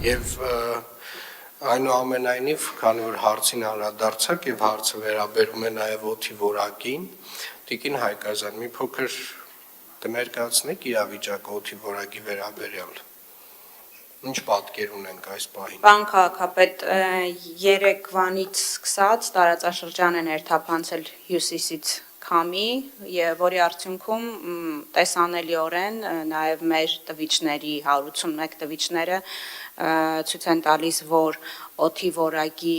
Եվ այնուամենայնիվ, քանի որ հարցին անդրադարձակ եւ հարցը վերաբերում է նաեւ օդի որակին, Տիկին Հայկազյան, մի փոքր կներկայացնեք իրավիճակը օդի որակի վերաբերյալ։ Ինչ պատկեր ունենք այս պահին։ Պարոն քաղաքապետ, երեկվանից սկսած տարածաշրջան են երթափանցել հյուսիսից քամի, որի արդյունքում տեսանելիորեն նաև մեր տվիչների 181 տվիչները ցույց են տալիս, որ օդի որակի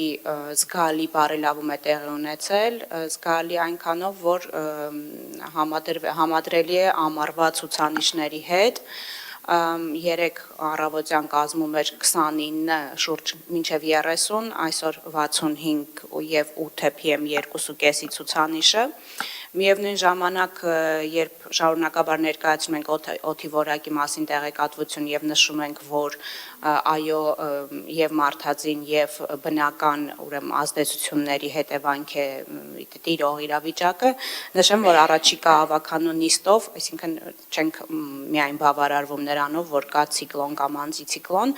զգալի բարելավում է տեղի ունեցել, զգալի այնքանով, որ համադրելի է ամառվա ցուցանիշների հետ։ Երեք առավոտյան կազմում էր 29, շուրջ մինչև 30, այսօր 65 և 8 PM 2.5-ի ցուցանիշը։ Միևնույն ժամանակ, երբ շարունակաբար ներկայացնում ենք օդի որակի մասին տեղեկատվություն եւ նշում ենք, որ այո եւ մարդածին եւ բնական ուրեմն ազդեցությունների հետևանք է տիրող իրավիճակը, նշեմ, որ առաջիկա ավականու նիստով, այսինքն չենք միայն բավարարվում նրանով, որ կա ցիկլոն կամ անտիցիկլոն,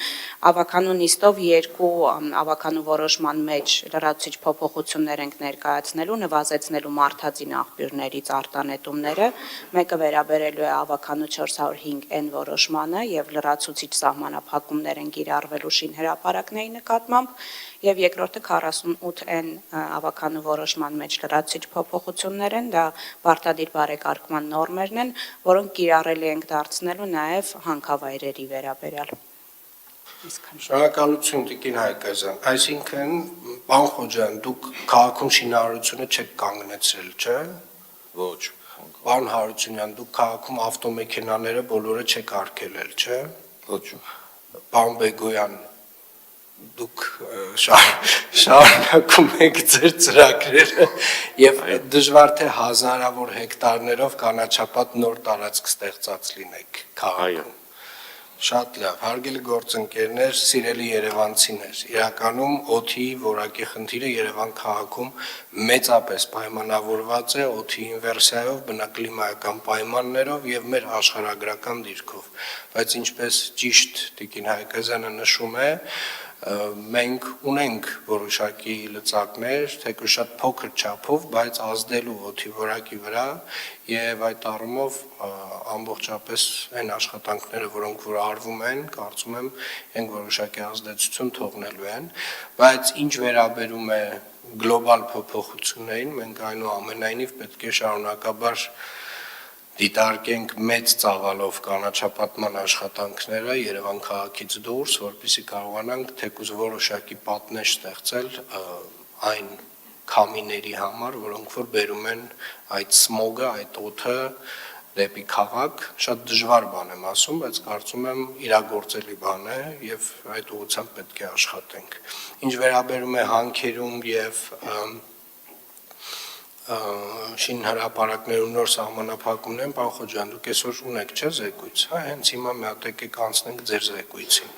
ավականու նիստով երկու ավականու որոշման մեջ լրացուցիչ փոփոխություններ ենք ներկայացնելու, նվազեցնելու մարդածին աղբյուրներից արտանետումները, մեկը վերաբերելու է ավականու 405N որոշմանը եւ լրացուցիչ սահմանափակումներ են կիրառվելու շինհրապարակների նկատմամբ եւ երկրորդը 48N ավականու որոշման մեջ լրացուցիչ փոփոխություններ են, դա պարտադիր բարեկարգման նորմերն են, որոնք կիրառելի ենք դարձնելու նաեւ հանքավայրերի վերաբերյալ։ Շնորհակալություն Տիկին Հայկազյան, այսինքն պարոն Խոջյան, դուք քաղաքում շինարարությունը չեք կանգնեցրել, չէ՞։ Ոչ։ Պարոն Հարությունյան, դուք քաղաքում ավտոմեքենաները բոլորը չեք արգելել, չէ՞։ Ոչ։ Պարոն Բեգոյան, դուք շարունակում եք ձեր ծրագրերը եւ դժվար թե հազարավոր հեկտարներով կանաչապատ նոր տարածք ստեղծած լինեք քաղաքում։ Շատ լավ, հարգելի գործընկերներ, սիրելի երևանցիներ, իրականում օդի որակի խնդիրը Երևան քաղաքում մեծապես պայմանավորված է օդի ինվերսիայով, բնակլիմայական պայմաններով եւ մեր աշխարհագրական դիրքով, բայց ինչպես ճիշտ Տիկին Հայկազյանը նշում է, մենք ունենք որոշակի լծակներ, թեկուզ շատ փոքր չափով, բայց ազդելու օդի որակի վրա եւ այդ առումով ամբողջապես այն աշխատանքները, որոնք որ արվում են, կարծում եմ, այն որոշակի ազդեցություն թողնելու են, բայց ինչ վերաբերում է գլոբալ փոփոխություններին, մենք այնուամենայնիվ պետք է շարունակաբար դիտարկենք մեծ ծավալով կանաչապատման աշխատանքները Երևան քաղաքից դուրս, որպեսզի կարողանանք թեկուզ որոշակի պատնեշ ստեղծել այն քամիների համար, որոնք որ բերում են այդ սմոգը, այդ օդը դեպի քաղաք, շատ դժվար բան եմ ասում, բայց կարծում եմ իրագործելի բան է եւ այդ ուղղությամբ պետք է աշխատենք։ Ինչ վերաբերում է հանքերում եւ շինհրապարակներում նոր սահմանափակումներն, պարոն Խոջյան, դուք այսօր ունեք չէ զեկույց, հենց հիմա մի հատ եկեք անցնենք ձեր զեկույցին։